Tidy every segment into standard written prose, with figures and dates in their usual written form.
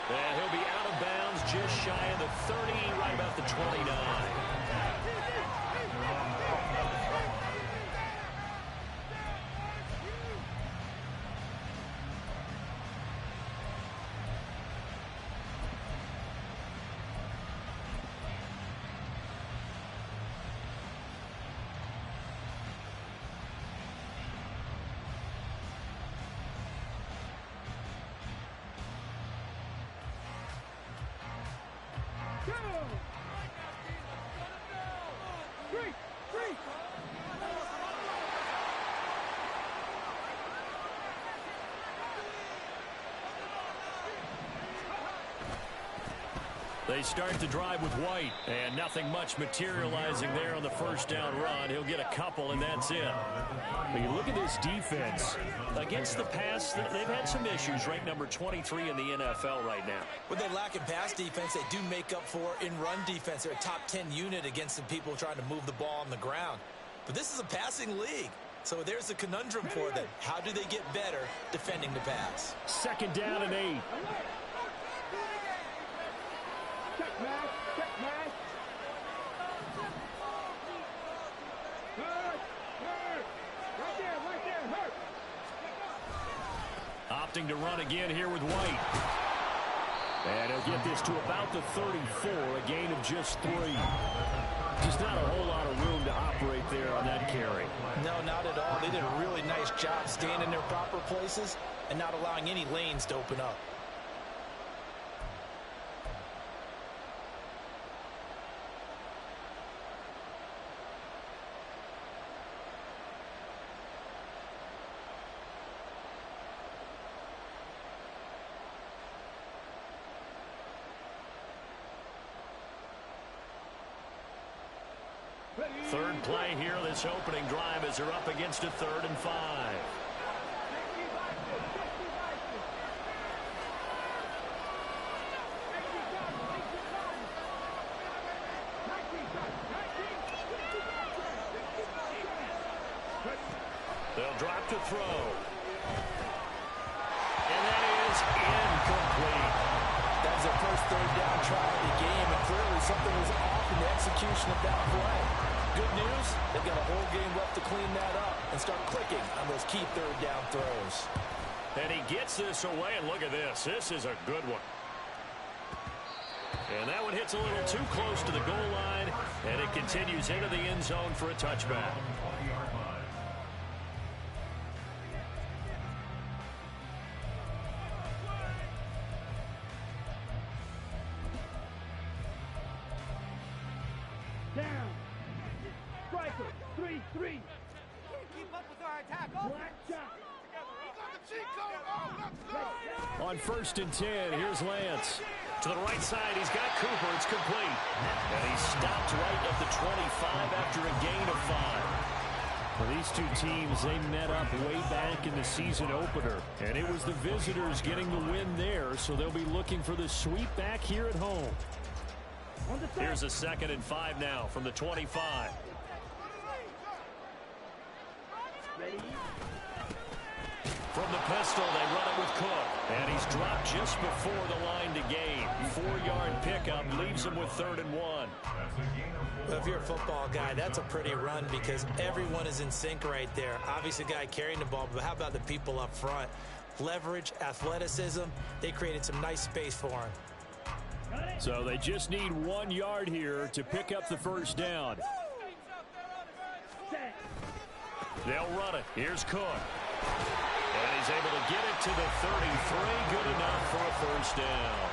And he'll be out of bounds just shy of the 30, right about the 29. They start the drive with White, and nothing much materializing there on the first down run. He'll get a couple, and that's it. When you look at this defense, against the pass, they've had some issues, ranked number 23 in the NFL right now. When they lack in pass defense, they do make up for in run defense. They're a top 10 unit against the people trying to move the ball on the ground. But this is a passing league, so there's a conundrum for them. How do they get better defending the pass? Second down and 8. Opting to run again here with White. And he'll get this to about the 34, a gain of just 3. Just not a whole lot of room to operate there on that carry. No, not at all. They did a really nice job staying in their proper places and not allowing any lanes to open up. Third play here, this opening drive, as they're up against a 3rd and 5. They'll drop to throw. And that is incomplete. That was their first 3rd down try of the game, and clearly something was off in the execution of that play. Good news, they've got a whole game left to clean that up and start clicking on those key 3rd down throws. And he gets this away, and look at this. This is a good one. And that one hits a little too close to the goal line, and it continues into the end zone for a touchback. Down. Striker. 3-3. Keep up with our attack. Black shot. On 1st and 10, here's Lance. To the right side, he's got Cooper. It's complete. And he stopped right at the 25 after a gain of 5. Well, these two teams, they met up way back in the season opener. And it was the visitors getting the win there, so they'll be looking for the sweep back here at home. Here's a 2nd and 5 now from the 25. From the pistol, they run it with Cook. And he's dropped just before the line to gain. 4-yard pickup leaves him with 3rd and 1. Well, if you're a football guy, that's a pretty run because everyone is in sync right there. Obviously, the guy carrying the ball, but how about the people up front? Leverage, athleticism, they created some nice space for him. So they just need 1 yard here to pick up the first down. They'll run it. Here's Cook. And he's able to get it to the 33. Good enough for a first down.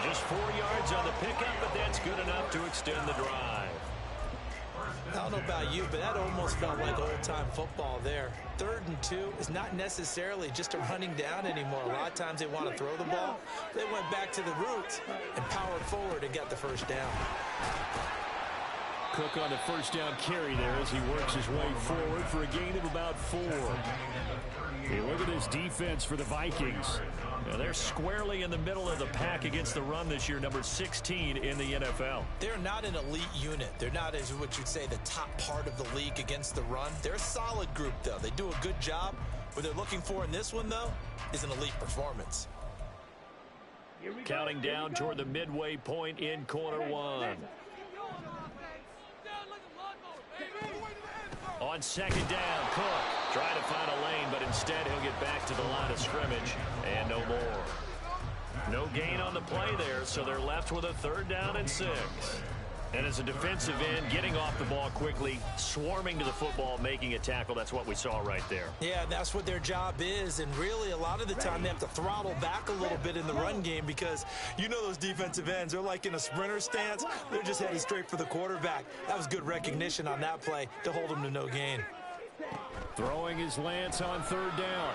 Just 4 yards on the pickup, but that's good enough to extend the drive. I don't know about you, but that almost felt like old-time football there. 3rd and 2 is not necessarily just a running down anymore. A lot of times they want to throw the ball. They went back to the roots and powered forward and got the first down. Cook on the first down carry there as he works his way forward for a gain of about 4. Hey, look at this defense for the Vikings. Now they're squarely in the middle of the pack against the run this year, number 16 in the NFL. They're not an elite unit. They're not, as what you'd say, the top part of the league against the run. They're a solid group, though. They do a good job. What they're looking for in this one, though, is an elite performance. Here we Counting down toward the midway point in quarter one. On second down, Cook trying to find a lane, but instead he'll get back to the line of scrimmage and no more. No gain on the play there, so they're left with a 3rd down and 6. And as a defensive end, getting off the ball quickly, swarming to the football, making a tackle, that's what we saw right there. Yeah, that's what their job is, and really a lot of the time they have to throttle back a little bit in the run game because you know those defensive ends, they're like in a sprinter stance. They're just headed straight for the quarterback. That was good recognition on that play to hold him to no gain. Throwing his Lance on 3rd down.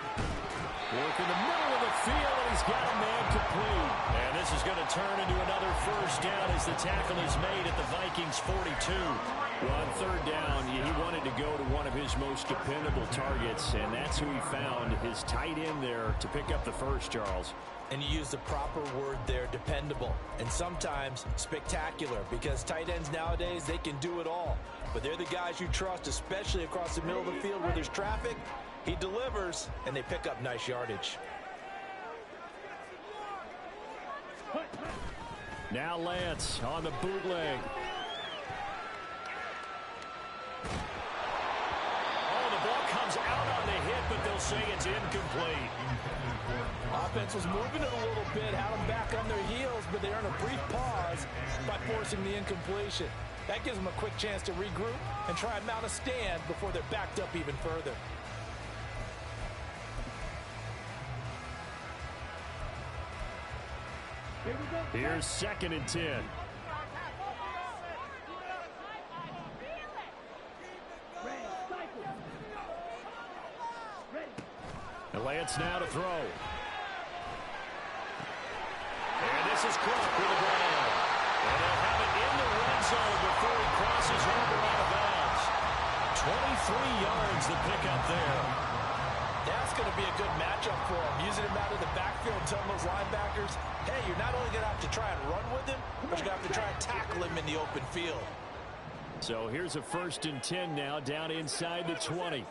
Work in the middle of the field, and he's got a man complete. And this is going to turn into another 1st down as the tackle is made at the Vikings 42. Well, on 3rd down, he wanted to go to one of his most dependable targets, and that's who he found, his tight end there, to pick up the first, Charles. And you use the proper word there, dependable, and sometimes spectacular, because tight ends nowadays, they can do it all. But they're the guys you trust, especially across the middle of the field where there's traffic. He delivers, and they pick up nice yardage. Now Lance on the bootleg. Oh, the ball comes out on the hit, but they'll say it's incomplete. Offense was moving it a little bit, had them back on their heels, but they earn a brief pause by forcing the incompletion. That gives them a quick chance to regroup and try and mount a stand before they're backed up even further. Here's 2nd and 10. And Lance now to throw. And this is Cook with the ground. And they'll have it in the red zone before he crosses over out of bounds. 23 yards the pickup there. That's going to be a good matchup for him. Using him out of the backfield and telling those linebackers, hey, you're not only going to have to try and run with him, but you're going to have to try and tackle him in the open field. So here's a 1st and 10 now, down inside the 20.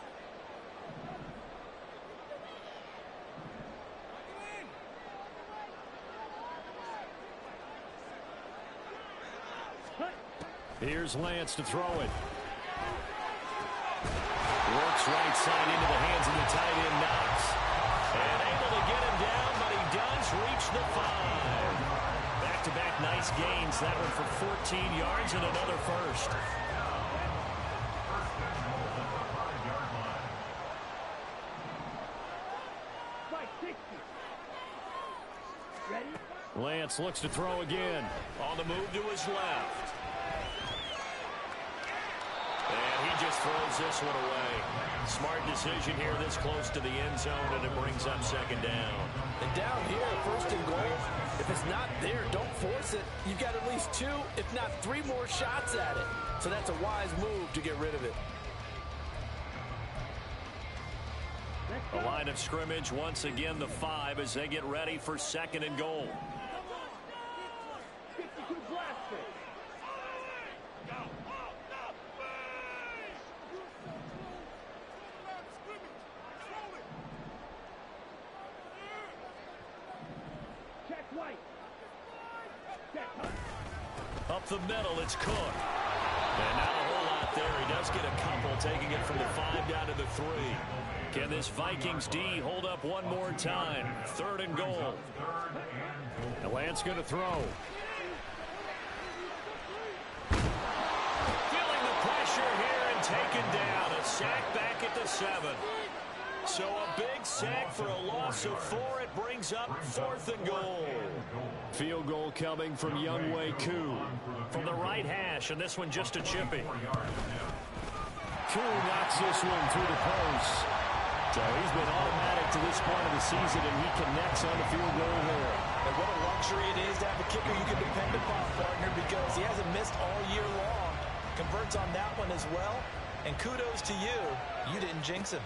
Here's Lance to throw it. Works right side into the hands of the tight end, Knox. And able to get him down, but he does reach the 5. Back-to-back nice gains. That one for 14 yards and another 1st. Lance looks to throw again. On the move to his left. And he just throws this one away. Smart decision here this close to the end zone, and it brings up 2nd down. And down here, 1st and goal, if it's not there, don't force it. You've got at least 2, if not 3 more shots at it. So that's a wise move to get rid of it. A line of scrimmage, once again the 5 as they get ready for 2nd and goal. Up the middle, it's Cook. And not a whole lot there. He does get a couple, taking it from the 5 down to the 3. Can this Vikings D hold up one more time? 3rd and goal. And Lance going to throw. Feeling the pressure here and taken down. A sack back at the 7. So a big sack for a loss of 4. It brings up 4th and goal. Field goal coming from Younghoe Koo from the right hash, and this one just a chippy. Koo knocks this one through the post. So he's been automatic to this point of the season, and he connects on the field goal there. And what a luxury it is to have a kicker you can depend upon, partner, because he hasn't missed all year long. Converts on that one as well, and kudos to you. You didn't jinx him.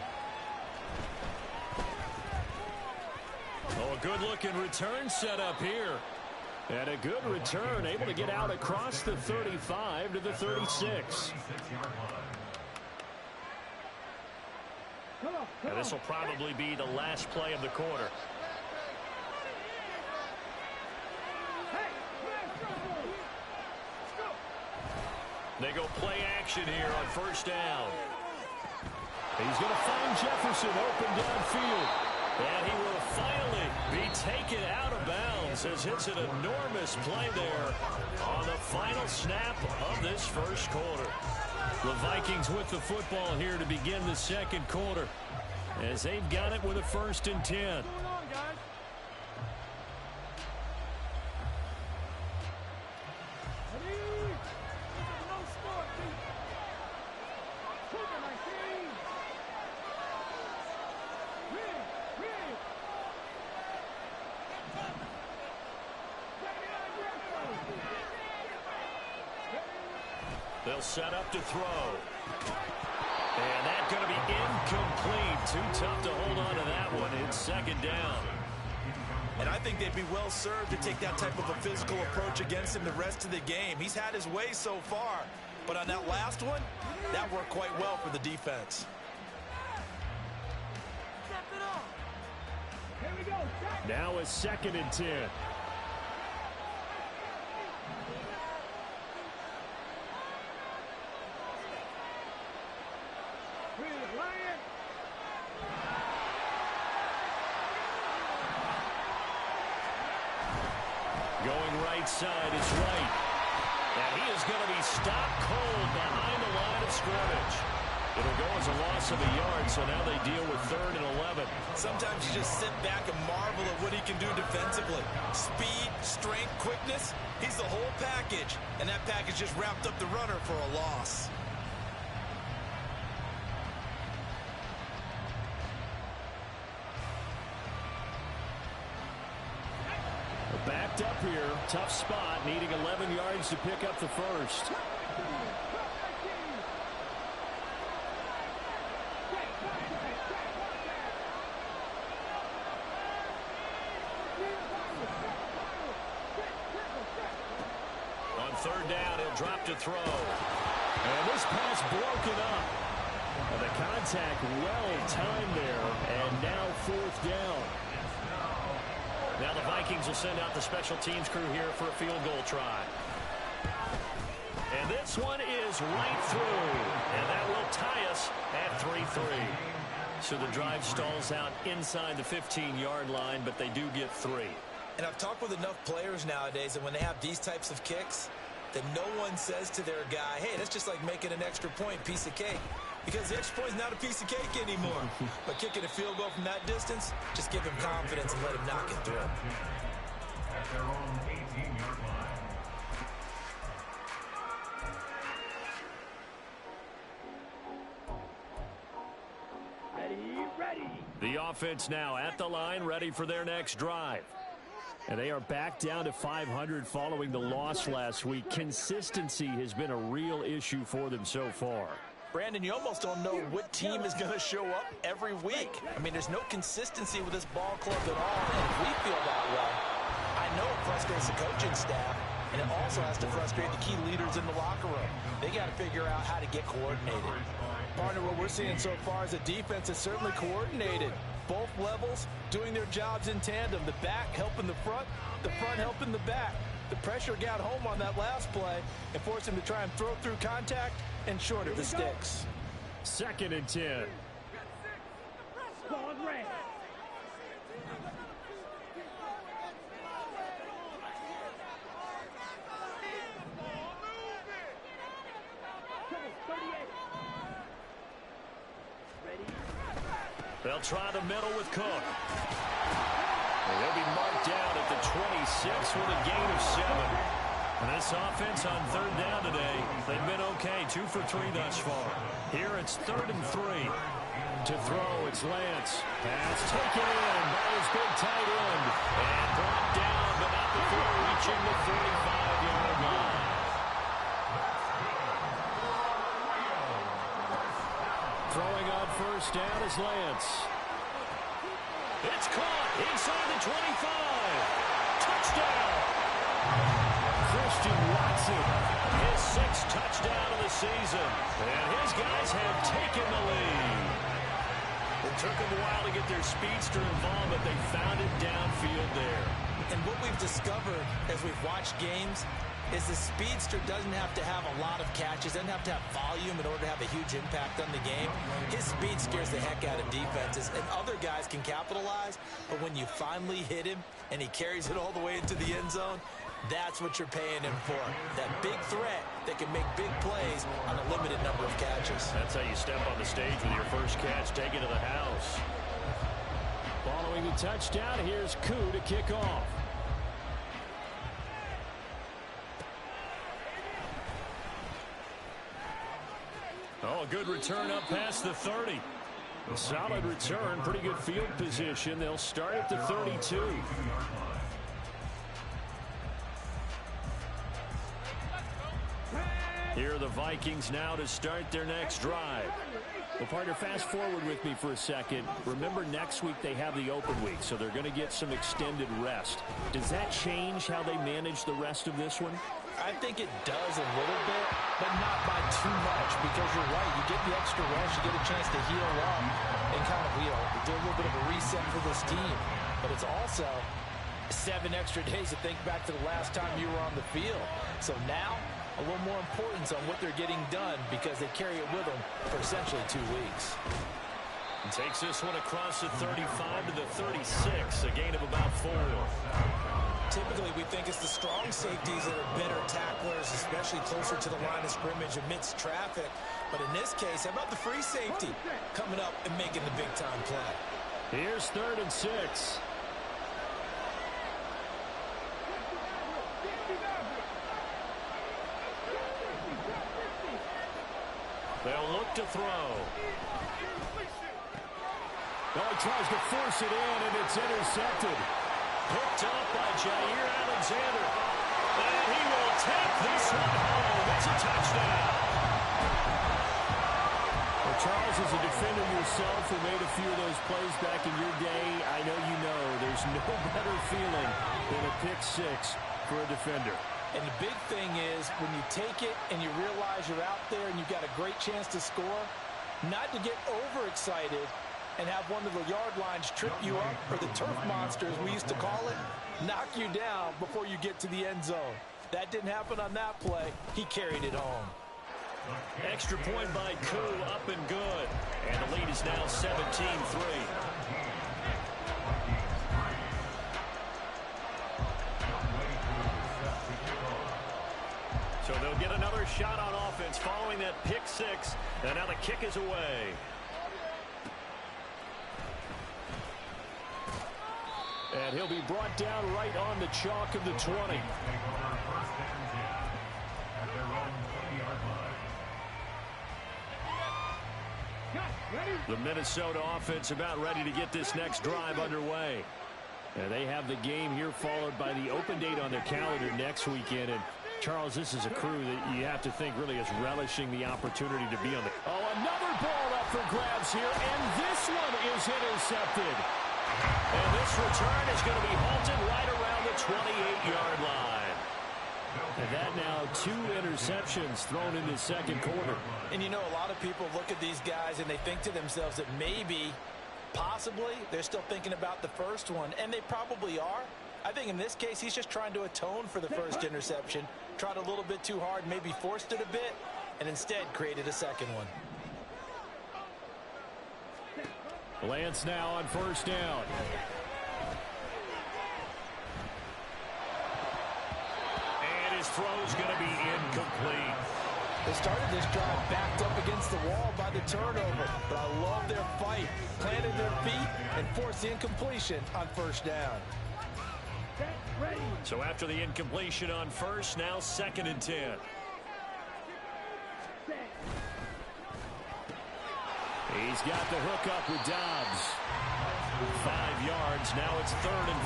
Oh, a good-looking return set up here. And a good return, able to get out across the 35 to the 36. And this will probably be the last play of the quarter. They go play action here on first down. He's going to find Jefferson open downfield. And he will finally be taken out of bounds as hits an enormous play there on the final snap of this first quarter. The Vikings with the football here to begin the second quarter as they've got it with a 1st and 10. They'll set up to throw. And that's going to be incomplete. Too tough to hold on to that one. It's 2nd down. And I think they'd be well served to take that type of a physical approach against him the rest of the game. He's had his way so far. But on that last one, that worked quite well for the defense. Now a 2nd and 10. Going right side is Wright. And he is going to be stopped cold behind the line of scrimmage. It'll go as a loss of a yard, so now they deal with 3rd and 11. Sometimes you just sit back and marvel at what he can do defensively. Speed, strength, quickness, he's the whole package. And that package just wrapped up the runner for a loss. Backed up here, tough spot, needing 11 yards to pick up the first. On 3rd down, he'll drop to throw. And this pass broken up. And the contact well timed there, and now 4th down. Now the Vikings will send out the special teams crew here for a field goal try. And this one is right through. And that will tie us at 3-3. So the drive stalls out inside the 15-yard line, but they do get 3. And I've talked with enough players nowadays that when they have these types of kicks, that no one says to their guy, hey, that's just like making an extra point, piece of cake. Because the extra point is not a piece of cake anymore. But kicking a field goal from that distance, just give him confidence and let him knock it through. At their own 18-yard line. Ready. The offense now at the line, ready for their next drive. And they are back down to 500 following the loss last week. Consistency has been a real issue for them so far. Brandon, you almost don't know what team is going to show up every week. I mean, there's no consistency with this ball club at all, and if we feel that way, I know it frustrates the coaching staff, and it also has to frustrate the key leaders in the locker room. They got to figure out how to get coordinated. Partner, what we're seeing so far is the defense is certainly coordinated. Both levels doing their jobs in tandem. The back helping the front helping the back. The pressure got home on that last play and forced him to try and throw through contact and short of the sticks. 2nd and 10. Ball red. They'll try the middle with Cook. And they'll be marked down at the 26 with a gain of 7. And this offense on 3rd down today, they've been okay, 2 for 3 thus far. Here it's 3rd and 3. To throw, it's Lance. Pass taken in by his big tight end. And brought down, but not before reaching the 45-yard line. Throwing on 1st down is Lance. It's caught inside the 25. Touchdown. Christian Watson, his 6th touchdown of the season. And his guys have taken the lead. It took them a while to get their speedster involved, but they found it downfield there. And what we've discovered as we've watched games is the speedster doesn't have to have a lot of catches, doesn't have to have volume in order to have a huge impact on the game. His speed scares the heck out of defenses, and other guys can capitalize, but when you finally hit him and he carries it all the way into the end zone, that's what you're paying him for. That big threat that can make big plays on a limited number of catches. That's how you step on the stage with your first catch taken to the house. Following the touchdown, here's Koo to kick off. Oh, a good return up past the 30. A solid return, pretty good field position. They'll start at the 32. Here are the Vikings now to start their next drive. Well, partner, fast forward with me for a second. Remember, next week they have the open week, so they're going to get some extended rest. Does that change how they manage the rest of this one? I think it does a little bit, but not by too much, because you're right. You get the extra rest, you get a chance to heal up and kind of, do a little bit of a reset for this team. But it's also 7 extra days to think back to the last time you were on the field. So now, a little more importance on what they're getting done because they carry it with them for essentially 2 weeks. And takes this one across the 35 to the 36, a gain of about 4. Typically, we think it's the strong safeties that are better tacklers, especially closer to the line of scrimmage amidst traffic. But in this case, how about the free safety coming up and making the big-time play? Here's 3rd and 6. They'll look to throw. Oh, he tries to force it in, and it's intercepted. Picked up by Jair Alexander. And he will take this one home. It's a touchdown. Well, Charles, as a defender yourself who made a few of those plays back in your day, I know you know there's no better feeling than a pick 6 for a defender. And the big thing is when you take it and you realize you're out there and you've got a great chance to score, not to get overexcited and have one of the yard lines trip you up, or the turf monsters we used to call it, knock you down before you get to the end zone. That didn't happen on that play. He carried it home. Extra point by Koo, up and good. And the lead is now 17-3. So they'll get another shot on offense following that pick 6. And now the kick is away. And he'll be brought down right on the chalk of the 20. The Minnesota offense about ready to get this next drive underway. And they have the game here followed by the open date on their calendar next weekend. And Charles, this is a crew that you have to think really is relishing the opportunity to be on the... Oh, another ball up for grabs here, and this one is intercepted. And this return is going to be halted right around the 28-yard line. And that now 2 interceptions thrown in the second quarter. And you know, a lot of people look at these guys and they think to themselves that maybe, possibly, they're still thinking about the first one. And they probably are. I think in this case, he's just trying to atone for the first interception. Tried a little bit too hard, maybe forced it a bit, and instead created a second one. Lance now on first down. And his throw's going to be incomplete. They started this drive backed up against the wall by the turnover, but I love their fight. Planted their feet and forced the incompletion on first down. So after the incompletion on first, now 2nd and 10. He's got the hook up with Dobbs. 5 yards. Now it's 3rd and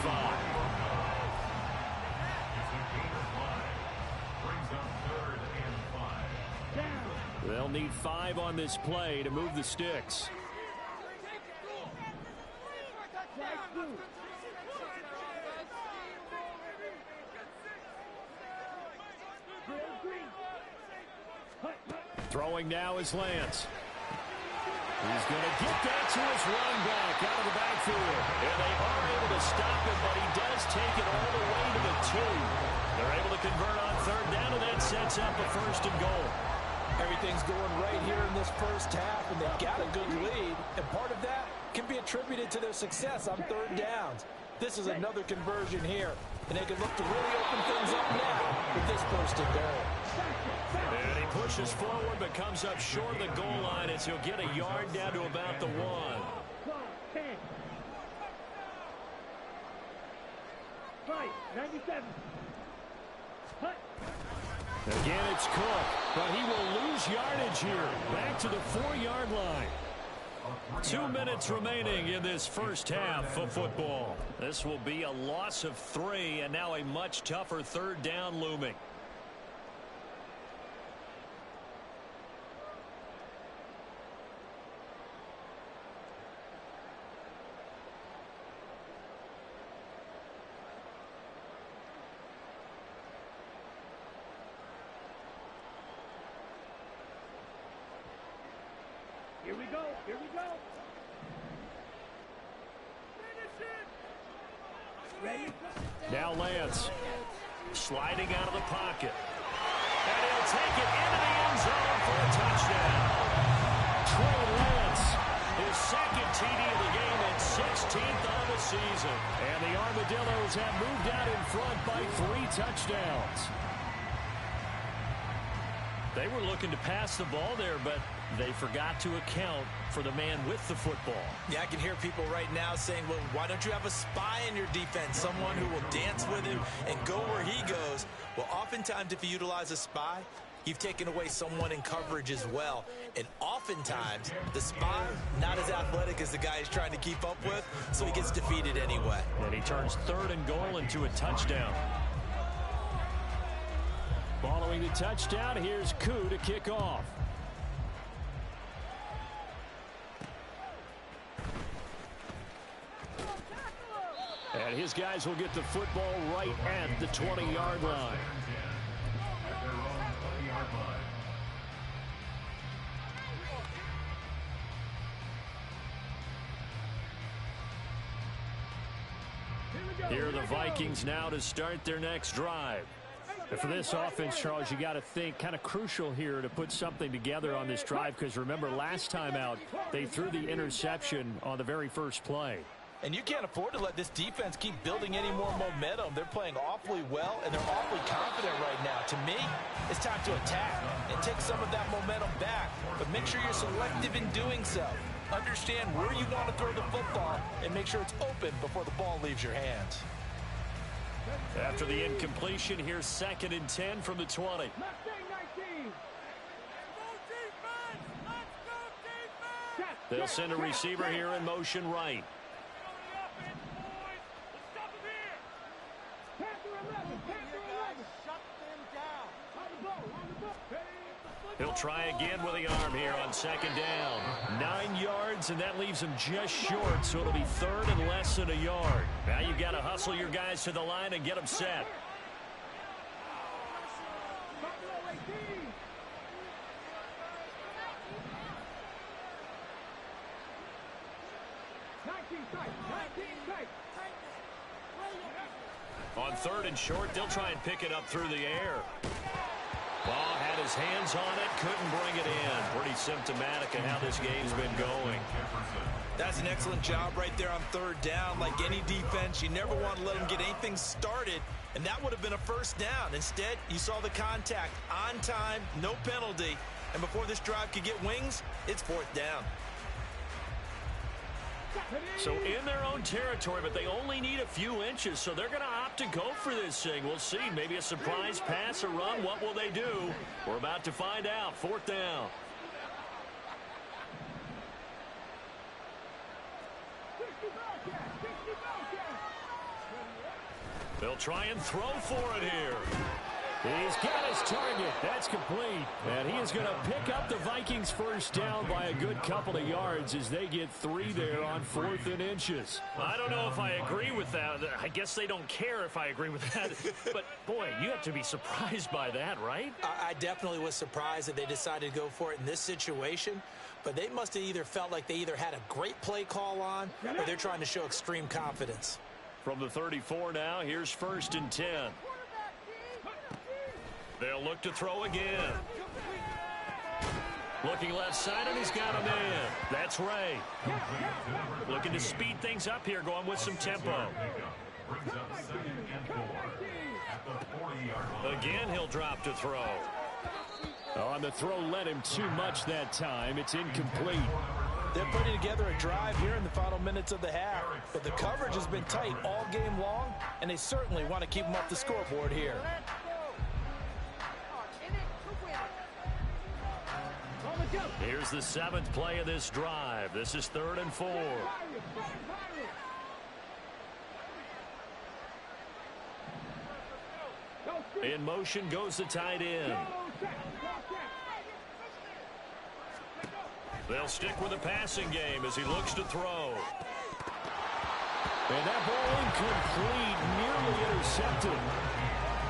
5. They'll need 5 on this play to move the sticks. Throwing now is Lance. He's going to get that to his run back out of the backfield. And they are able to stop him, but he does take it all the way to the 2. They're able to convert on third down, and that sets up a 1st and goal. Everything's going right here in this first half, and they've got a good lead. And part of that can be attributed to their success on third downs. This is another conversion here, and they can look to really open things up now with this 1st and goal. And he pushes forward, but comes up short of the goal line as he'll get a yard down to about the 1. 10. Right, 97. Hut. Again, it's Cook, but he will lose yardage here. Back to the 4-yard line. 2 minutes remaining in this first half of football. This will be a loss of 3, and now a much tougher third down looming. Here we go. Here we go. Ready? Now Lance sliding out of the pocket. And he'll take it into the end zone for a touchdown. Trey Lance, his 2nd TD of the game and 16th on the season. And the Armadillos have moved out in front by 3 touchdowns. They were looking to pass the ball there, but they forgot to account for the man with the football. Yeah, I can hear people right now saying, well, why don't you have a spy in your defense, someone who will dance with him and go where he goes? Well, oftentimes if you utilize a spy, you've taken away someone in coverage as well. And oftentimes, the spy, not as athletic as the guy he's trying to keep up with, so he gets defeated anyway. And he turns 3rd and goal into a touchdown. Following the touchdown, here's Koo to kick off. And his guys will get the football right at the 20-yard line. At their own 20-yard line. Here are the Vikings now to start their next drive. And for this offense, Charles, you got to think kind of crucial here to put something together on this drive, because remember last time out they threw the interception on the very first play. And you can't afford to let this defense keep building any more momentum. They're playing awfully well, and they're awfully confident right now. To me, it's time to attack and take some of that momentum back. But make sure you're selective in doing so. Understand where you want to throw the football and make sure it's open before the ball leaves your hands. After the incompletion, here's 2nd and 10 from the 20. They'll send a receiver here in motion right. He'll try again with the arm here on 2nd down. 9 yards, and that leaves him just short, so it'll be 3rd and less than a yard. Now you've got to hustle your guys to the line and get them set. On 3rd and short, they'll try and pick it up through the air. Ball had his hands on it, couldn't bring it in. Pretty symptomatic of how this game's been going. That's an excellent job right there on 3rd down. Like any defense, you never want to let them get anything started, and that would have been a 1st down. Instead, you saw the contact on time, no penalty, and before this drive could get wings, it's 4th down. So in their own territory, but they only need a few inches, so they're going to opt to go for this thing. We'll see. Maybe a surprise pass, a run. What will they do? We're about to find out. 4th down. They'll try and throw for it here. He's got his target. That's complete. And he is going to pick up the Vikings first down by a good couple of yards as they get 3 there on 4th and inches. I don't know if I agree with that. I guess they don't care if I agree with that. But, boy, you have to be surprised by that, right? I definitely was surprised that they decided to go for it in this situation. But they must have either felt like they either had a great play call on or they're trying to show extreme confidence. From the 34 now, here's 1st and 10. They'll look to throw again. Looking left side, and he's got a man. That's Ray. Looking to speed things up here, going with some tempo. Again, he'll drop to throw. On the throw, led him too much that time. It's incomplete. They're putting together a drive here in the final minutes of the half. But the coverage has been tight all game long, and they certainly want to keep them off the scoreboard here. Here's the 7th play of this drive. This is 3rd and 4. In motion goes the tight end. They'll stick with the passing game as he looks to throw. And that ball incomplete, nearly intercepted.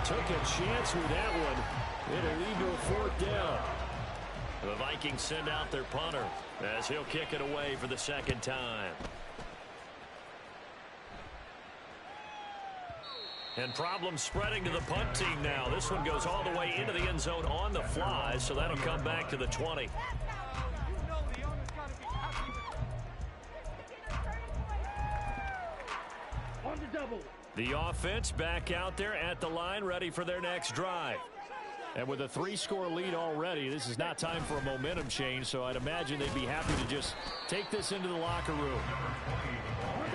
Took a chance with that one. It'll lead to a 4th down. The Vikings send out their punter as he'll kick it away for the 2nd time. And problems spreading to the punt team now. This one goes all the way into the end zone on the fly, so that'll come back to the 20. On the double. The offense back out there at the line, ready for their next drive. And with a 3-score lead already, this is not time for a momentum change, so I'd imagine they'd be happy to just take this into the locker room.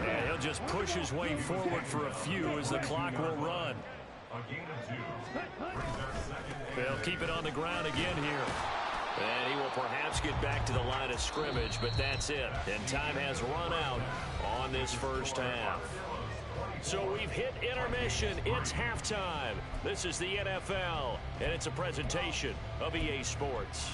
And he'll just push his way forward for a few as the clock will run. They'll keep it on the ground again here. And he will perhaps get back to the line of scrimmage, but that's it. And time has run out on this first half. So we've hit intermission. It's halftime. This is the NFL, and it's a presentation of EA Sports.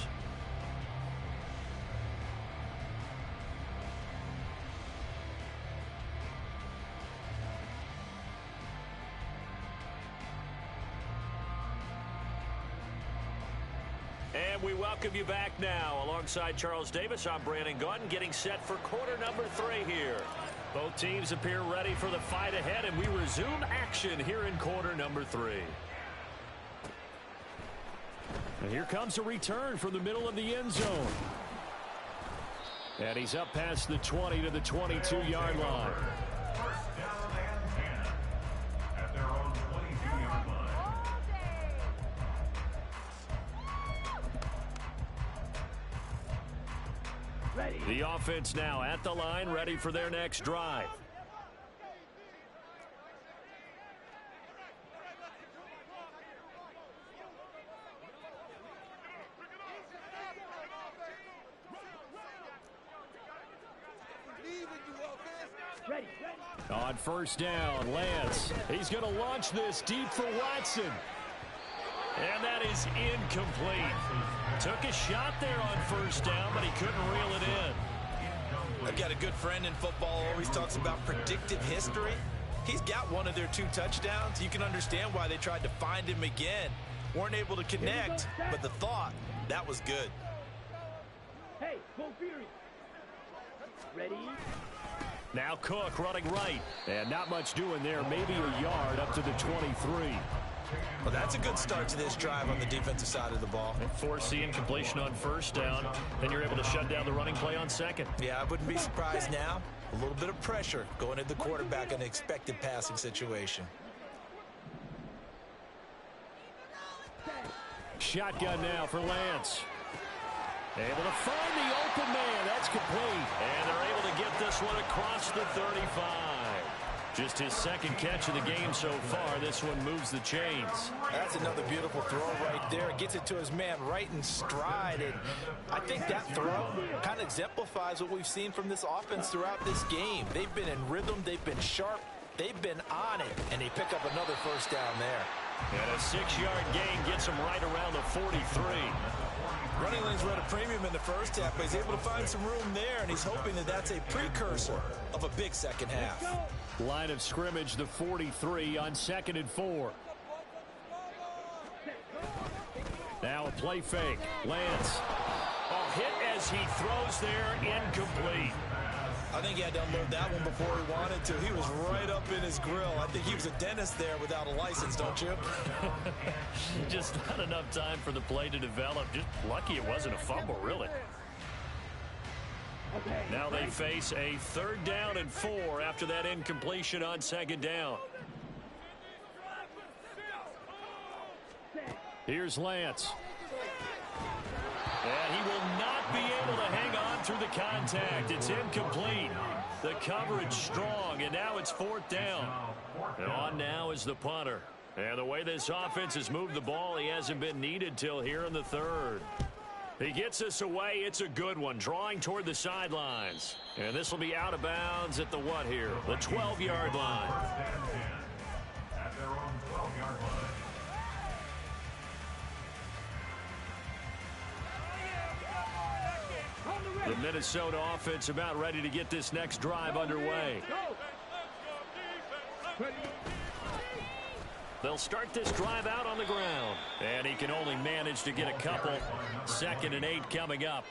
And we welcome you back now. Alongside Charles Davis, I'm Brandon Gunn, getting set for quarter number 3 here. Both teams appear ready for the fight ahead, and we resume action here in quarter number 3. And here comes a return from the middle of the end zone. And he's up past the 20 to the 22-yard line. First down and 10 at their own 22-yard line. Ready. The offense now at the line, ready for their next drive. Ready. On first down, Lance. He's going to launch this deep for Watson. And that is incomplete. Took a shot there on first down, but he couldn't reel it in. I've got a good friend in football, always talks about predictive history. He's got one of their 2 touchdowns. You can understand why they tried to find him again. Weren't able to connect, but the thought, that was good. Hey, go Fury. Ready. Now Cook running right. And not much doing there. Maybe a yard up to the 23. Well, that's a good start to this drive on the defensive side of the ball. And force the incompletion on first down. Then you're able to shut down the running play on second. Yeah, I wouldn't be surprised now. A little bit of pressure going at the quarterback in an expected passing situation. Shotgun now for Lance. Able to find the open man. That's complete. And they're able to get this one across the 35. Just his second catch of the game so far. This one moves the chains. That's another beautiful throw right there. Gets it to his man right in stride. And I think that throw kind of exemplifies what we've seen from this offense throughout this game. They've been in rhythm. They've been sharp. They've been on it. And they pick up another first down there. And a 6-yard gain gets him right around the 43. Running lanes were at a premium in the first half, but he's able to find some room there, and he's hoping that that's a precursor of a big second half. Line of scrimmage, the 43 on 2nd and 4. Now a play fake. Lance. Oh, hit as he throws there, incomplete. I think he had to unload that one before he wanted to. He was right up in his grill. I think he was a dentist there without a license, don't you? Just not enough time for the play to develop. Just lucky it wasn't a fumble, really. Now they face a 3rd down and 4 after that incompletion on 2nd down. Here's Lance. And he will not be able to hang on through the contact. It's incomplete. The coverage strong, and now it's 4th down. And on now is the punter. And the way this offense has moved the ball, he hasn't been needed till here in the 3rd. He gets this away. It's a good one, drawing toward the sidelines. And this will be out of bounds at the what here? The 12-yard line. At their own 12-yard line. The Minnesota offense about ready to get this next drive underway. They'll start this drive out on the ground. And he can only manage to get a couple. 2nd and 8 coming up.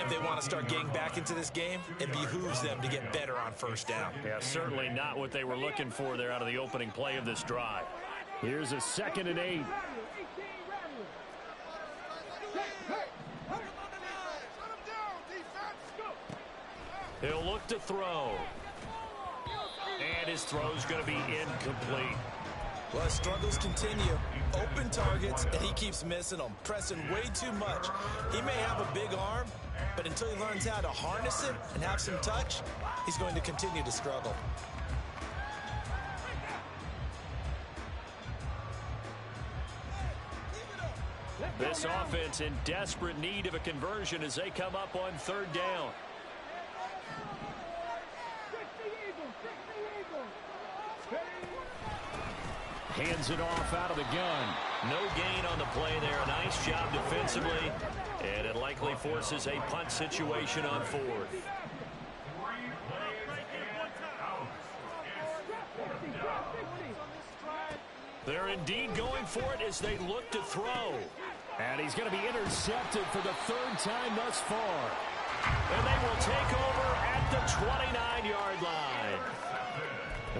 If they want to start getting back into this game, it behooves them to get better on 1st down. Yeah, certainly not what they were looking for there out of the opening play of this drive. Here's a 2nd and 8. He'll look to throw. And his throw's going to be incomplete. Well, his struggles continue. Open targets, and he keeps missing them, pressing way too much. He may have a big arm, but until he learns how to harness it and have some touch, he's going to continue to struggle. This offense in desperate need of a conversion as they come up on 3rd down. Hands it off out of the gun. No gain on the play there. A nice job defensively. And it likely forces a punt situation on 4th. They're indeed going for it as they look to throw. And he's going to be intercepted for the 3rd time thus far. And they will take over at the 29-yard line.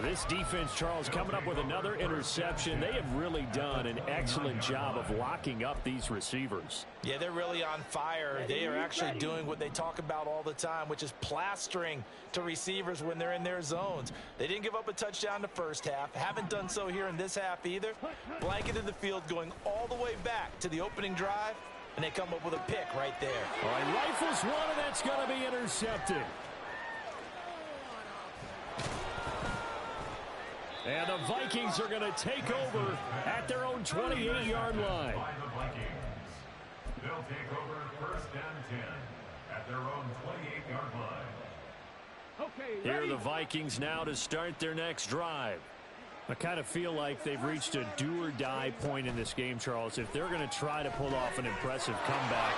This defense, Charles, coming up with another interception. They have really done an excellent job of locking up these receivers. Yeah, they're really on fire. They are actually doing what they talk about all the time, which is plastering to receivers when they're in their zones. They didn't give up a touchdown in the first half. Haven't done so here in this half either. Blanketed the field going all the way back to the opening drive, and they come up with a pick right there. All right, rifles one, and that's going to be intercepted. And the Vikings are going to take over at their own 28-yard line. They'll take over 1st and 10 at their own 28-yard line. Here are the Vikings now to start their next drive. I kind of feel like they've reached a do-or-die point in this game, Charles. If they're going to try to pull off an impressive comeback,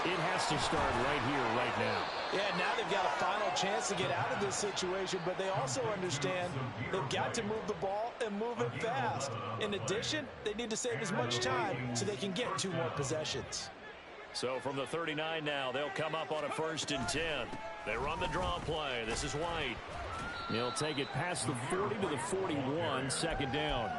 it has to start right here, right now. Yeah, now they've got a final chance to get out of this situation, but they also understand they've got to move the ball and move it fast. In addition, they need to save as much time so they can get 2 more possessions. So from the 39 now, they'll come up on a 1st and 10. They run the draw play. This is White. He'll take it past the 40 to the 41, 2nd down.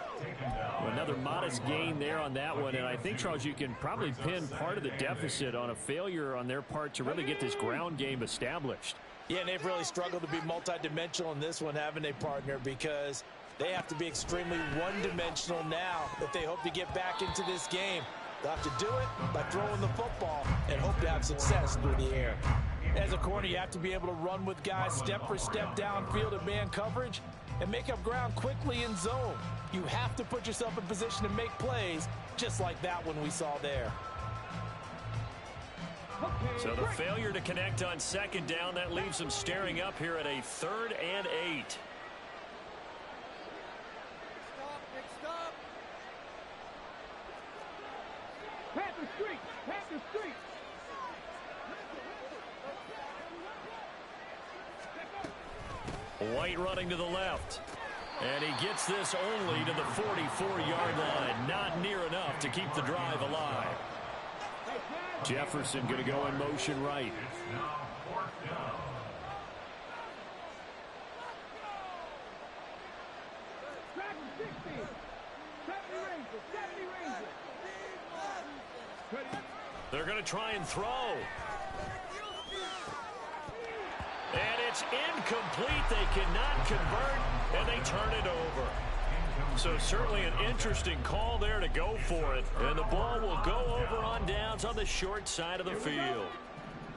Another modest gain there on that one, and I think, Charles, you can probably pin part of the deficit on a failure on their part to really get this ground game established. Yeah, and they've really struggled to be multidimensional in this one, haven't they, partner, because they have to be extremely one-dimensional now if they hope to get back into this game. They'll have to do it by throwing the football and hope to have success through the air. As a corner, you have to be able to run with guys step for step downfield in man coverage and make up ground quickly in zone. You have to put yourself in position to make plays, just like that one we saw there. So the failure to connect on 2nd down, that leaves them staring up here at a 3rd and 8. the street. Tap the street. White running to the left. And he gets this only to the 44-yard line. Not near enough to keep the drive alive. Jefferson going to go in motion right. It's now fourth down. Track 60. 70 Rangers. 70 Rangers. They're going to try and throw. And it's incomplete. They cannot convert, and they turn it over. So certainly an interesting call there to go for it. And the ball will go over on downs on the short side of the field.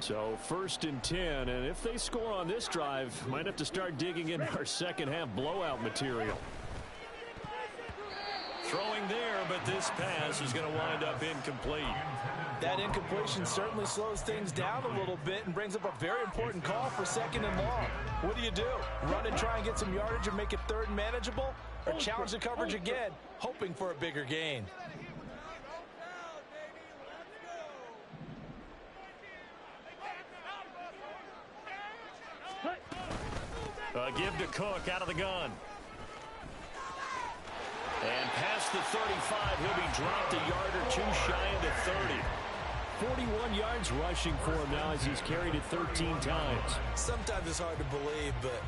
So 1st and 10, and if they score on this drive, might have to start digging into our second half blowout material. Throwing there, but this pass is going to wind up incomplete. That incompletion certainly slows things down a little bit and brings up a very important call for 2nd and long. What do? Run and try and get some yardage and make it 3rd and manageable? Or challenge the coverage again, hoping for a bigger gain? Give to Cook out of the gun. And past the 35, he'll be dropped a yard or two shy of the 30. 41 yards rushing for him now as he's carried it 13 times. Sometimes it's hard to believe, but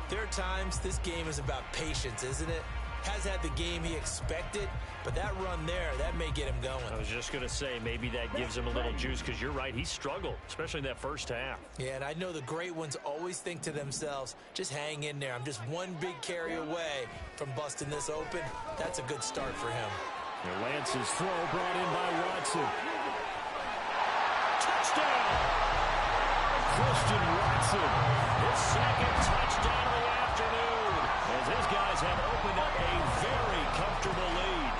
there are times this game is about patience, isn't it? Has had the game he expected, but that run there, that may get him going. I was just going to say, maybe that gives him a little juice, because you're right, he struggled, especially in that first half. Yeah, and I know the great ones always think to themselves, just hang in there. I'm just one big carry away from busting this open. That's a good start for him. And Lance's throw brought in by Watson. Touchdown! Christian Watson, his 2nd touchdown of the afternoon, as his guys have opened up a very comfortable lead.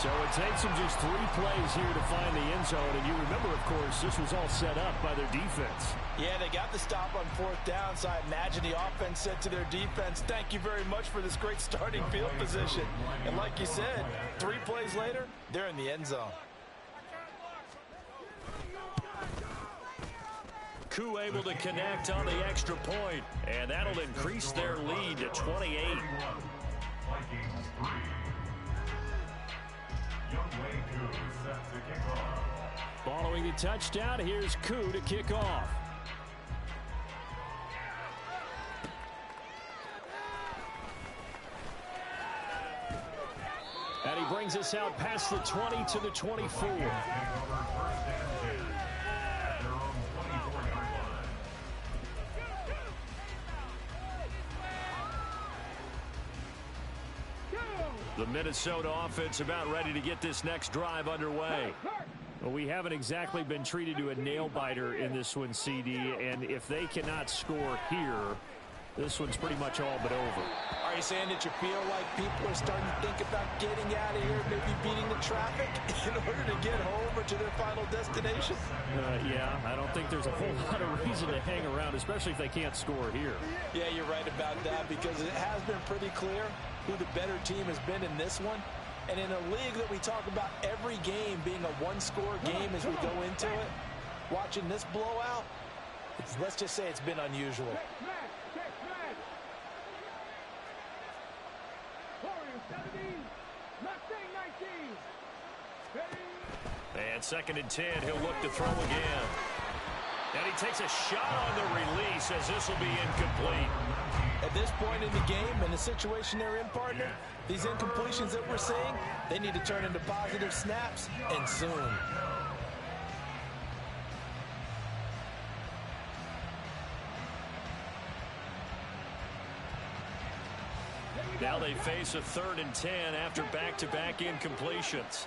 So it takes them just 3 plays here to find the end zone. And you remember, of course, this was all set up by their defense. Yeah, they got the stop on 4th down, so I imagine the offense said to their defense, thank you very much for this great starting field position. And like you said, 3 plays later, they're in the end zone. Koo able to connect on the extra point, and that'll increase their lead to 28. Vikings 3. Younghoe Koo set to kick off. Following the touchdown, here's Koo to kick off. And he brings us out past the 20 to the 24. The Minnesota offense about ready to get this next drive underway. Well, we haven't exactly been treated to a nail-biter in this one, CD, and if they cannot score here, this one's pretty much all but over. Are you saying that you feel like people are starting to think about getting out of here, maybe beating the traffic in order to get home or to their final destination? Yeah, I don't think there's a whole lot of reason to hang around, especially if they can't score here. Yeah, you're right about that, because it has been pretty clear who the better team has been in this one. And in a league that we talk about every game being a one-score game as we go into it, watching this blowout, let's just say it's been unusual. And 2nd and 10, he'll look to throw again. And he takes a shot on the release as this will be incomplete. At this point in the game and the situation they're in, partner, these incompletions that we're seeing, they need to turn into positive snaps, and soon. Now they face a 3rd and 10 after back-to-back incompletions.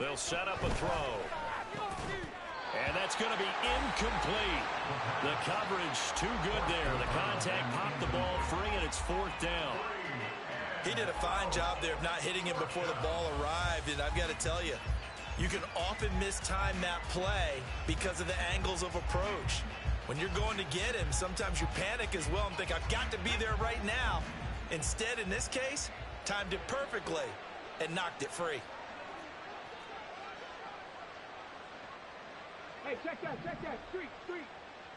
They'll set up a throw. And that's going to be incomplete. The coverage too good there. The contact popped the ball free, and it's 4th down. He did a fine job there of not hitting him before the ball arrived, and I've got to tell you, you can often mistime that play because of the angles of approach. When you're going to get him, sometimes you panic as well and think, I've got to be there right now. Instead, in this case, timed it perfectly, and knocked it free. Hey, check that. Street.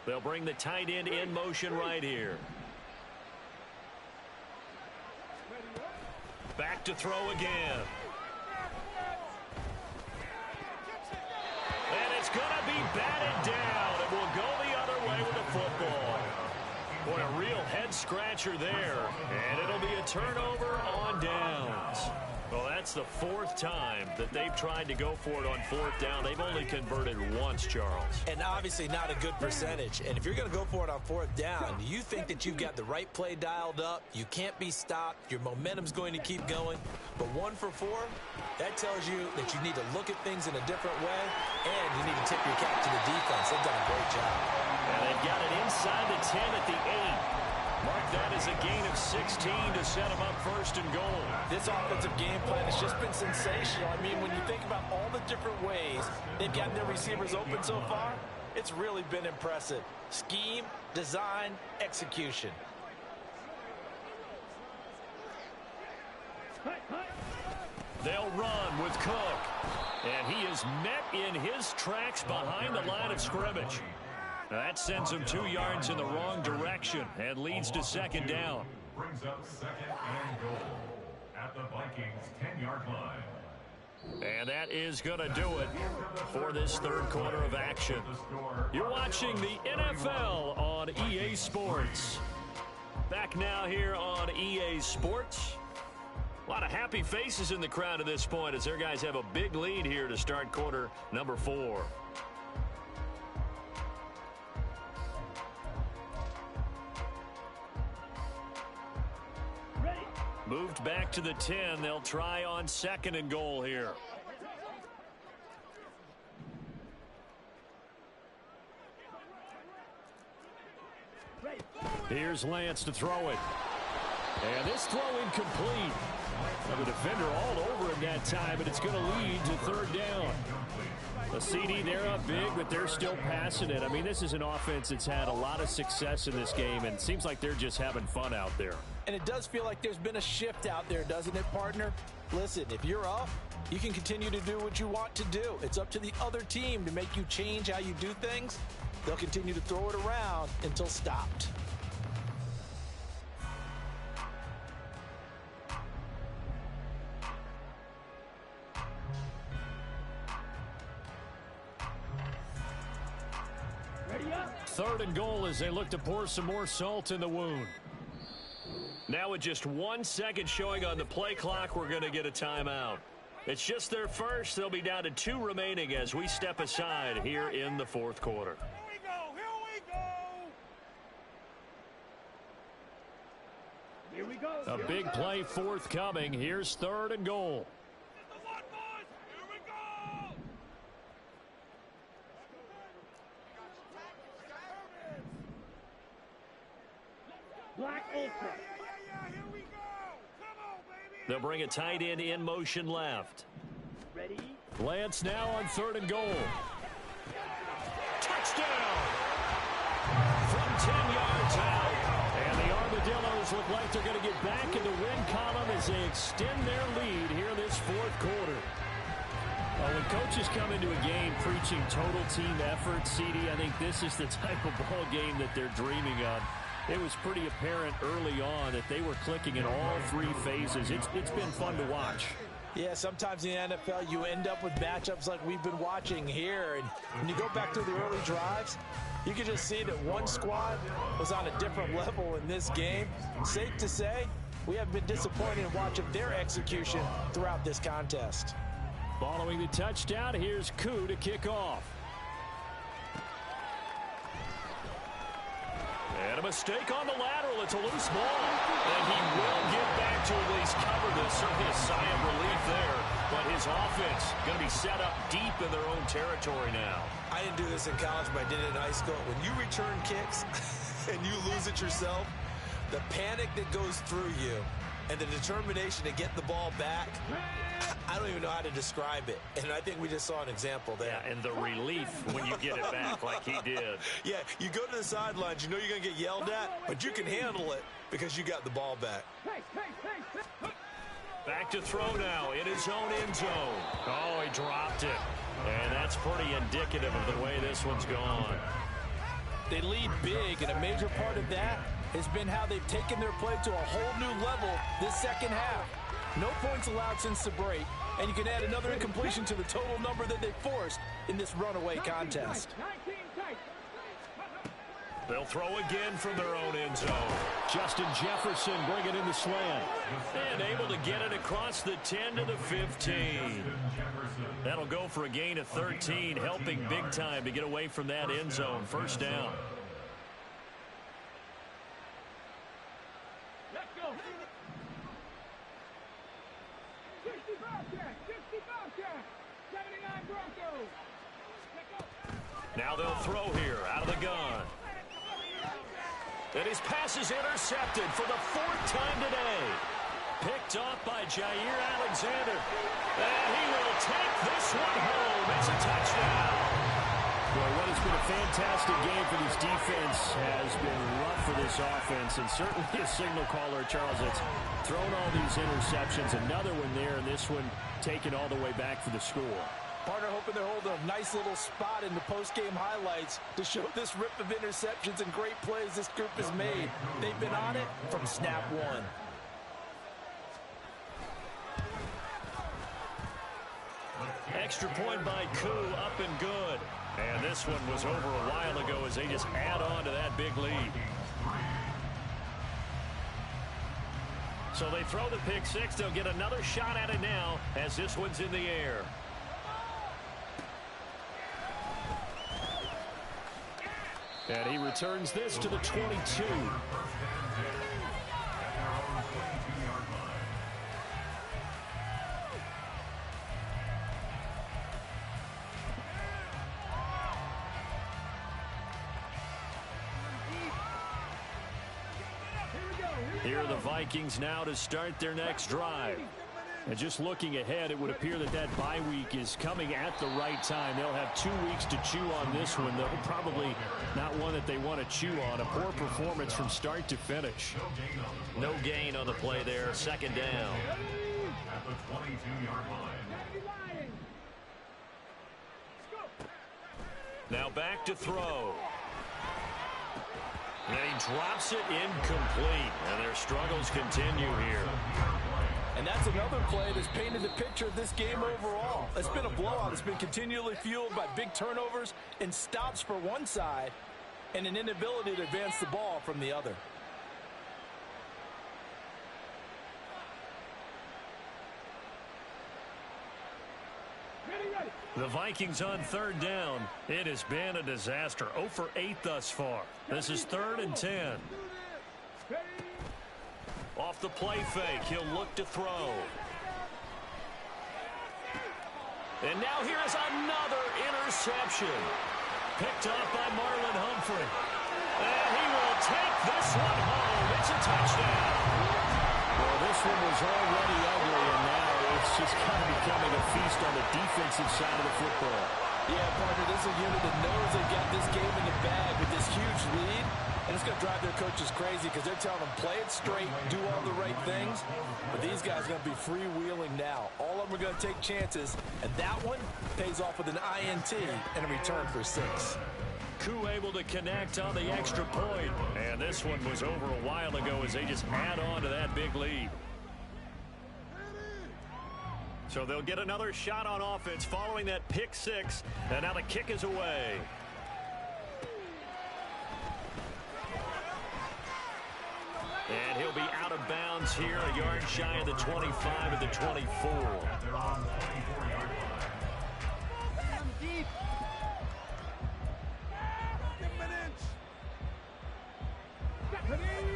They'll bring the tight end in motion right here. Back to throw again. And it's going to be batted down. It will go the other way with the football. Boy, a real head-scratcher there. And it'll be a turnover on downs. Well, that's the fourth time that they've tried to go for it on fourth down. They've only converted once, Charles. And obviously not a good percentage. And if you're going to go for it on fourth down, you think that you've got the right play dialed up. You can't be stopped. Your momentum's going to keep going. But 1 for 4, that tells you that you need to look at things in a different way, and you need to tip your cap to the defense. They've done a great job. And they've got it inside the 10 at the 8. Mark that as a gain of 16 to set them up first and goal. This offensive game plan has just been sensational. I mean, when you think about all the different ways they've gotten their receivers open so far, it's really been impressive. Scheme, design, execution. They'll run with Cook. And he is met in his tracks behind the line of scrimmage. That sends him 2 yards in the wrong direction and leads to second down. Brings up second and goal at the Vikings 10-yard line. And that is going to do it for this third quarter of action. You're watching the NFL on EA Sports. Back now here on EA Sports. A lot of happy faces in the crowd at this point as their guys have a big lead here to start quarter number 4. Moved back to the 10. They'll try on second and goal here. Here's Lance to throw it. And this throw incomplete. The defender all over him that time, but it's going to lead to third down. The CD, they're up big, but they're still passing it. I mean, this is an offense that's had a lot of success in this game, and it seems like they're just having fun out there. And it does feel like there's been a shift out there, doesn't it, partner? Listen, if you're up, you can continue to do what you want to do. It's up to the other team to make you change how you do things. They'll continue to throw it around until stopped. Third and goal as they look to pour some more salt in the wound. Now with just 1 second showing on the play clock, we're going to get a timeout. It's just their first. They'll be down to 2 remaining as we step aside here in the fourth quarter. Here we go. A big play forthcoming. Here's third and goal. Black Ultra. They'll bring a tight end in motion left. Ready? Lance now on third and goal. Touchdown! From 10 yards out. And the Armadillos look like they're going to get back in the win column as they extend their lead here this fourth quarter. Well, when coaches come into a game preaching total team effort, CD, I think this is the type of ball game that they're dreaming of. It was pretty apparent early on that they were clicking in all 3 phases. It's been fun to watch. Yeah, sometimes in the NFL you end up with matchups like we've been watching here. And when you go back to the early drives, you can just see that one squad was on a different level in this game. Safe to say, we have been disappointed in watching their execution throughout this contest. Following the touchdown, here's Koo to kick off. And a mistake on the lateral. It's a loose ball. And he will get back to at least cover this. Certainly a sigh of relief there. But his offense going to be set up deep in their own territory now. I didn't do this in college, but I did it in high school. When you return kicks and you lose it yourself, the panic that goes through you and the determination to get the ball back, I don't even know how to describe it. And I think we just saw an example there. Yeah, and the relief when you get it back like he did. Yeah, you go to the sidelines, you know you're going to get yelled at, but you can handle it because you got the ball back. Hey. Back to throw now in his own end zone. Oh, he dropped it. And that's pretty indicative of the way this one's gone. They lead big, and a major part of that has been how they've taken their play to a whole new level this second half. No points allowed since the break, and you can add another incompletion to the total number that they forced in this runaway contest. They'll throw again from their own end zone. Justin Jefferson bringing in the slant. And able to get it across the 10 to the 15. That'll go for a gain of 13, helping big time to get away from that end zone. First down. Let's go. 65 check. 79 Broncos. Now they'll throw here out of the gun. And his pass is intercepted for the 4th time today. Picked off by Jair Alexander. And he will take this one home. It's a touchdown. Well, what has been a fantastic game for this defense has been rough for this offense. And certainly a signal caller, Charles, that's thrown all these interceptions. Another one there, and this one taken all the way back for the score. Partner hoping they're holding a nice little spot in the post-game highlights to show this rip of interceptions and great plays this group has made. They've been on it from snap one. Extra point by Koo, up and good. And this one was over a while ago as they just add on to that big lead. So they throw the pick six. They'll get another shot at it now as this one's in the air. And he returns this to the 22. Here are the Vikings now to start their next drive. And just looking ahead, it would appear that that bye week is coming at the right time. They'll have 2 weeks to chew on this one, though probably not one that they want to chew on. A poor performance from start to finish. No gain on the play there. Second down. At the 22-yard line. Now back to throw. And he drops it incomplete. And their struggles continue here. And that's another play that's painted the picture of this game overall. It's been a blowout. It's been continually fueled by big turnovers and stops for one side and an inability to advance the ball from the other. The Vikings on third down. It has been a disaster. 0 for 8 thus far. This is 3rd and 10. Off the play fake, he'll look to throw. And now here is another interception. Picked off by Marlon Humphrey. And he will take this one home. It's a touchdown. Well, this one was already ugly, and now it's just kind of becoming a feast on the defensive side of the football. Yeah, partner, this is a unit that knows they got this game in the bag with this huge lead. And it's going to drive their coaches crazy because they're telling them play it straight, do all the right things. But these guys are going to be freewheeling now. All of them are going to take chances. And that one pays off with an INT and a return for 6. Koo able to connect on the extra point. And this one was over a while ago as they just add on to that big lead. So they'll get another shot on offense following that pick six. And now the kick is away. And he'll be out of bounds here, a yard shy of the 25 of the 24.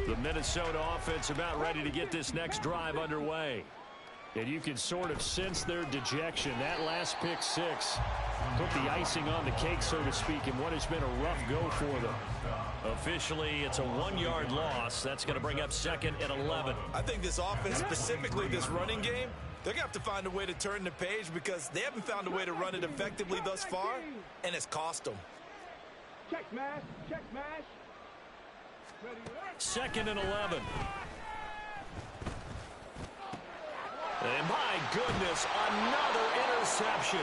The Minnesota offense about ready to get this next drive underway. And you can sort of sense their dejection. That last pick six put the icing on the cake, so to speak, in what has been a rough go for them. Officially, it's a 1-yard loss. That's going to bring up 2nd and 11. I think this offense, specifically this running game, they're going to have to find a way to turn the page because they haven't found a way to run it effectively thus far, and it's cost them. Check smash. Check smash. 2nd and 11. goodness, another interception.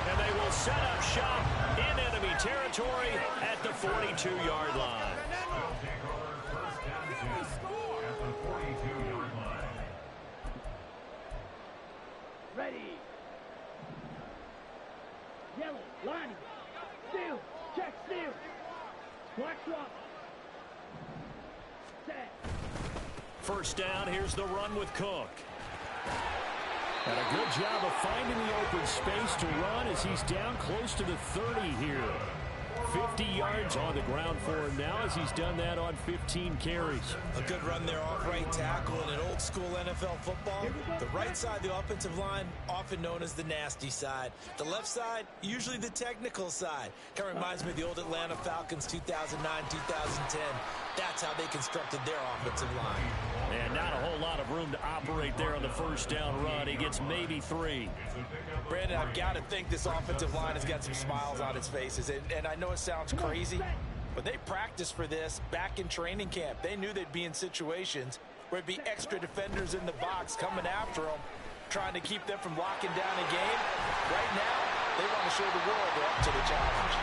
And they will set up shop in enemy territory at the 42-yard line. First down 10 at the 42-yard line. Ready. Yellow, line. Steal. Check, steal. Black swap. Set. First down, here's the run with Cook. And a good job of finding the open space to run as he's down close to the 30 here. 50 yards on the ground for him now as he's done that on 15 carries. A good run there off right tackle in an old school NFL football. The right side of the offensive line, often known as the nasty side. The left side, usually the technical side. Kind of reminds me of the old Atlanta Falcons 2009, 2010. That's how they constructed their offensive line. And not a whole lot of room to operate there on the first down run. He gets maybe 3. Brandon, I've got to think this offensive line has got some smiles on its faces. And I know it sounds crazy, but they practiced for this back in training camp. They knew they'd be in situations where it'd be extra defenders in the box coming after them, trying to keep them from locking down a game. Right now, they want to show the world they're up to the challenge.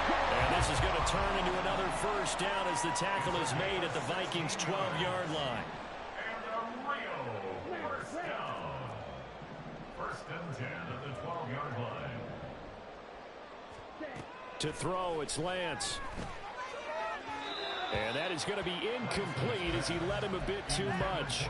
And this is going to turn into another first down as the tackle is made at the Vikings' 12-yard line. And a real first down. First and 10 at the 12-yard line. To throw, it's Lance. And that is going to be incomplete as he led him a bit too much.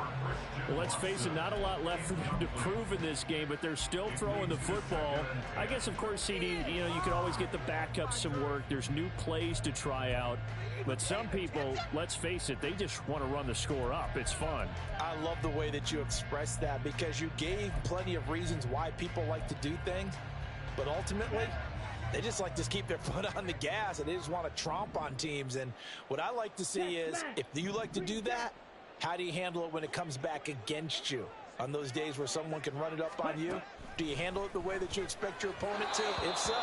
Well, let's face it, not a lot left for them to prove in this game, but they're still throwing the football. I guess, of course, CD, you could always get the backup some work. There's new plays to try out. But some people, let's face it, they just want to run the score up. It's fun. I love the way that you expressed that because you gave plenty of reasons why people like to do things. But ultimately, they just like to keep their foot on the gas, and they just want to tromp on teams. And what I like to see is, if you like to do that, how do you handle it when it comes back against you? On those days where someone can run it up on you, do you handle it the way that you expect your opponent to? If so,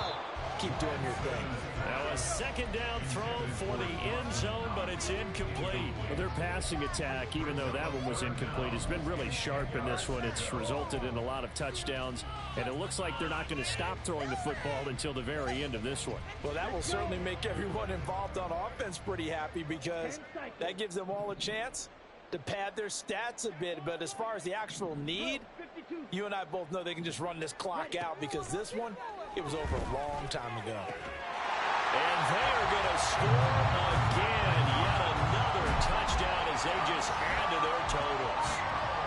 keep doing your thing. Now a second down throw for the end zone, but it's incomplete. Well, their passing attack, even though that one was incomplete, has been really sharp in this one. It's resulted in a lot of touchdowns, and it looks like they're not going to stop throwing the football until the very end of this one. Well, that will certainly make everyone involved on offense pretty happy because that gives them all a chance to pad their stats a bit. But as far as the actual need, you and I both know they can just run this clock out because this one, it was over a long time ago. And they are going to score again. Yet another touchdown as they just add to their totals.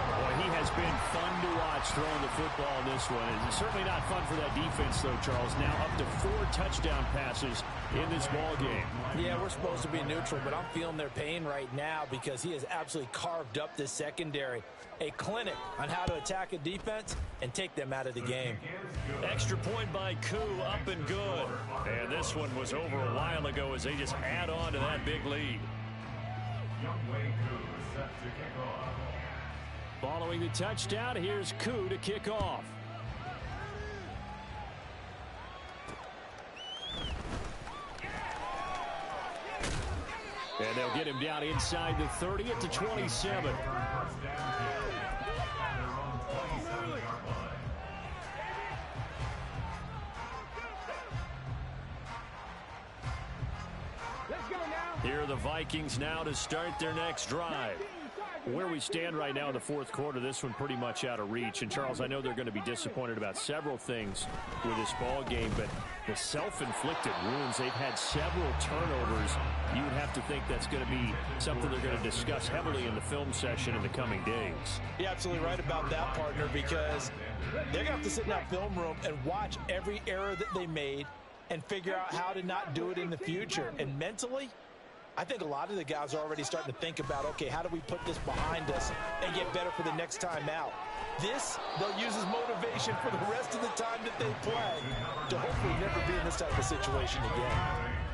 Boy, he has been fun to watch throwing the football in this one. It's certainly not fun for that defense, though, Charles. Now up to 4 touchdown passes in this ball game. Yeah, we're supposed to be neutral, but I'm feeling their pain right now because he has absolutely carved up this secondary. A clinic on how to attack a defense and take them out of the game. Extra point by Koo, up and good. And this one was over a while ago as they just add on to that big lead. Youngway Koo set to kick off. Following the touchdown, here's Koo to kick off. And they'll get him down inside the 30 at the 27. Here are the Vikings now to start their next drive. Where we stand right now in the fourth quarter, this one pretty much out of reach. And, Charles, I know they're going to be disappointed about several things with this ball game, but the self-inflicted wounds, they've had several turnovers. You would have to think that's going to be something they're going to discuss heavily in the film session in the coming days. You're absolutely right about that, partner, because they're going to have to sit in that film room and watch every error that they made and figure out how to not do it in the future. And mentally, I think a lot of the guys are already starting to think about, okay, how do we put this behind us and get better for the next time out? This, they'll use as motivation for the rest of the time that they play to hopefully never be in this type of situation again.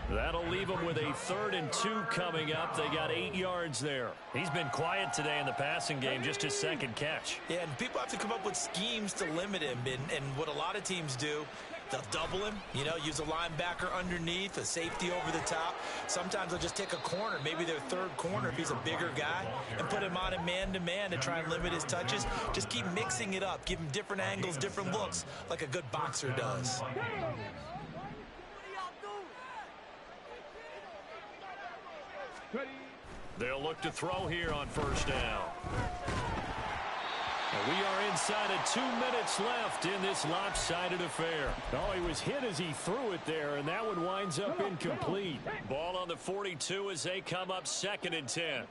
That'll leave them with a 3rd and 2 coming up. They got 8 yards there. He's been quiet today in the passing game, just his second catch. Yeah, and people have to come up with schemes to limit him. And what a lot of teams do They'll double him, use a linebacker underneath, a safety over the top. Sometimes they'll just take a corner, maybe their third corner if he's a bigger guy, and put him on a man-to-man to try and limit his touches. Just keep mixing it up. Give him different angles, different looks, like a good boxer does. They'll look to throw here on first down. And we are inside of 2 minutes left in this lopsided affair. Oh, he was hit as he threw it there, and that one winds up incomplete. Ball on the 42 as they come up 2nd and 10.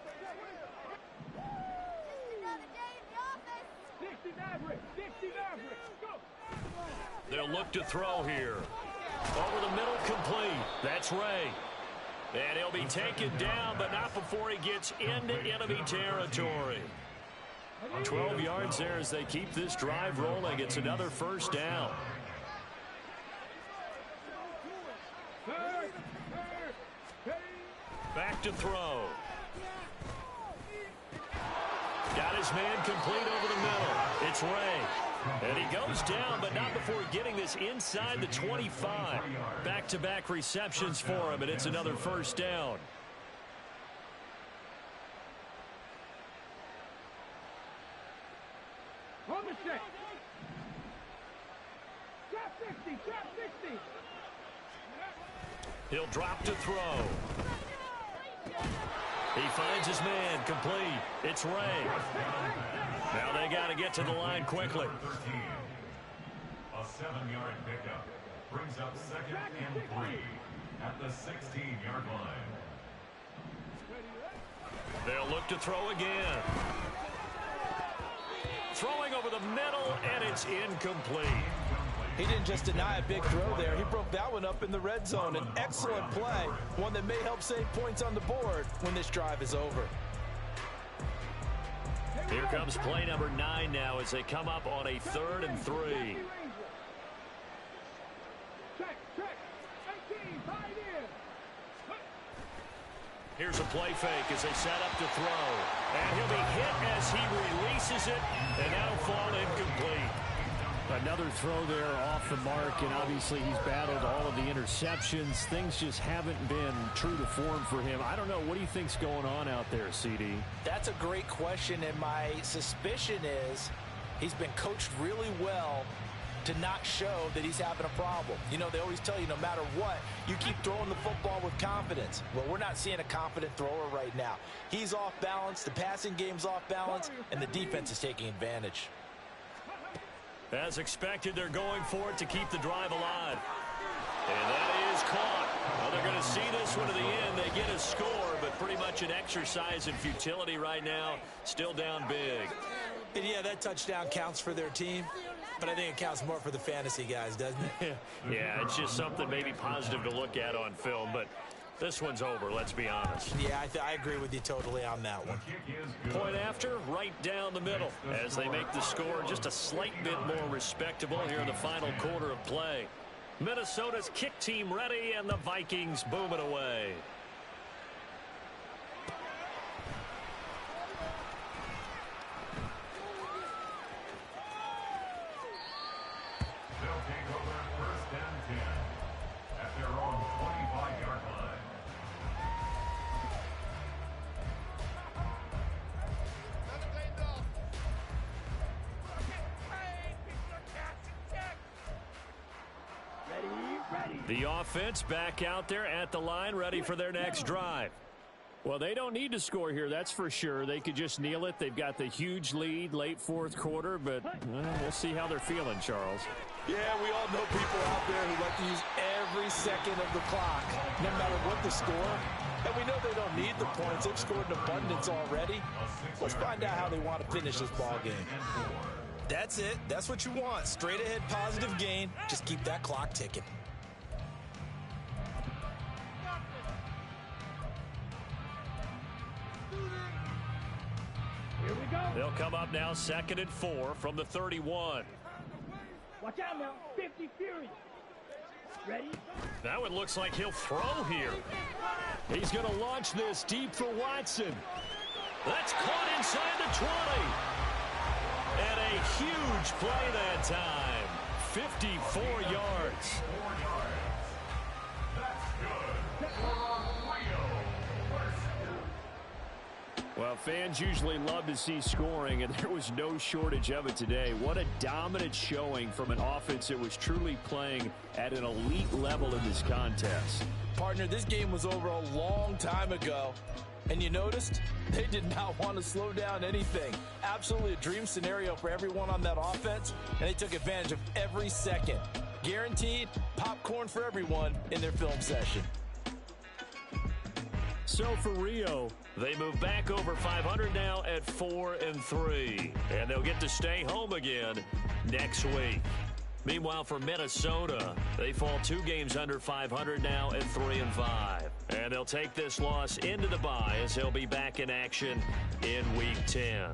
They'll look to throw here. Over the middle, complete. That's Ray. And he'll be taken down, but not before he gets into enemy territory. 12 yards there as they keep this drive rolling. It's another first down. Back to throw. Got his man complete over the middle. It's Ray. And he goes down, but not before getting this inside the 25. Back-to-back receptions for him, and it's another first down. On the check. Drop 60, drop 60. He'll drop to throw. He finds his man complete. It's Ray. Now they got to get to the line quickly. A 7-yard pickup brings up 2nd and 3 at the 16-yard line. They'll look to throw again. Throwing over the middle, and it's incomplete. He didn't just deny a big throw there. He broke that one up in the red zone. An excellent play, one that may help save points on the board when this drive is over. Here comes play number 9 now as they come up on a 3rd and 3. Check, check. 18, right in. Here's a play fake as they set up to throw. And he'll be hit as he releases it, and that'll fall incomplete. Another throw there off the mark, and obviously he's battled all of the interceptions. Things just haven't been true to form for him. I don't know. What do you think's going on out there, CD? That's a great question, and my suspicion is he's been coached really well to not show that he's having a problem. They always tell you no matter what, you keep throwing the football with confidence. Well, we're not seeing a confident thrower right now. He's off balance, the passing game's off balance, and the defense is taking advantage. As expected, they're going for it to keep the drive alive. And that is caught. Well, they're going to see this one to the end. They get a score, but pretty much an exercise in futility right now. Still down big. And yeah, that touchdown counts for their team, but I think it counts more for the fantasy guys, doesn't it? Yeah, it's just something maybe positive to look at on film, but this one's over, let's be honest. Yeah, I agree with you totally on that one. Point after, right down the middle, as they make the score just a slight bit more respectable here in the final quarter of play. Minnesota's kick team ready, and the Vikings boom it away. They'll take over 1st and 10 at their own 25-yard line. The offense back out there at the line, ready for their next drive. Well, they don't need to score here, that's for sure. They could just kneel it. They've got the huge lead late 4th quarter, but we'll see how they're feeling, Charles. Yeah, we all know people out there who like to use every second of the clock, no matter what the score. And we know they don't need the points. They've scored in abundance already. Let's find out how they want to finish this ball game. That's it. That's what you want. Straight ahead positive gain. Just keep that clock ticking. Here we go. They'll come up now 2nd and 4 from the 31. Watch out now. 50 Fury. Ready? That one looks like he'll throw here. He's going to launch this deep for Watson. That's caught inside the 20. And a huge play that time. 54 yards. Well, fans usually love to see scoring, and there was no shortage of it today. What a dominant showing from an offense that was truly playing at an elite level in this contest. Partner, this game was over a long time ago, and you noticed they did not want to slow down anything. Absolutely a dream scenario for everyone on that offense, and they took advantage of every second. Guaranteed popcorn for everyone in their film session. So for Rio, they move back over 500 now at 4-3, and they'll get to stay home again next week. Meanwhile, for Minnesota, they fall 2 games under 500 now at 3-5, and they'll take this loss into the bye as they'll be back in action in Week 10.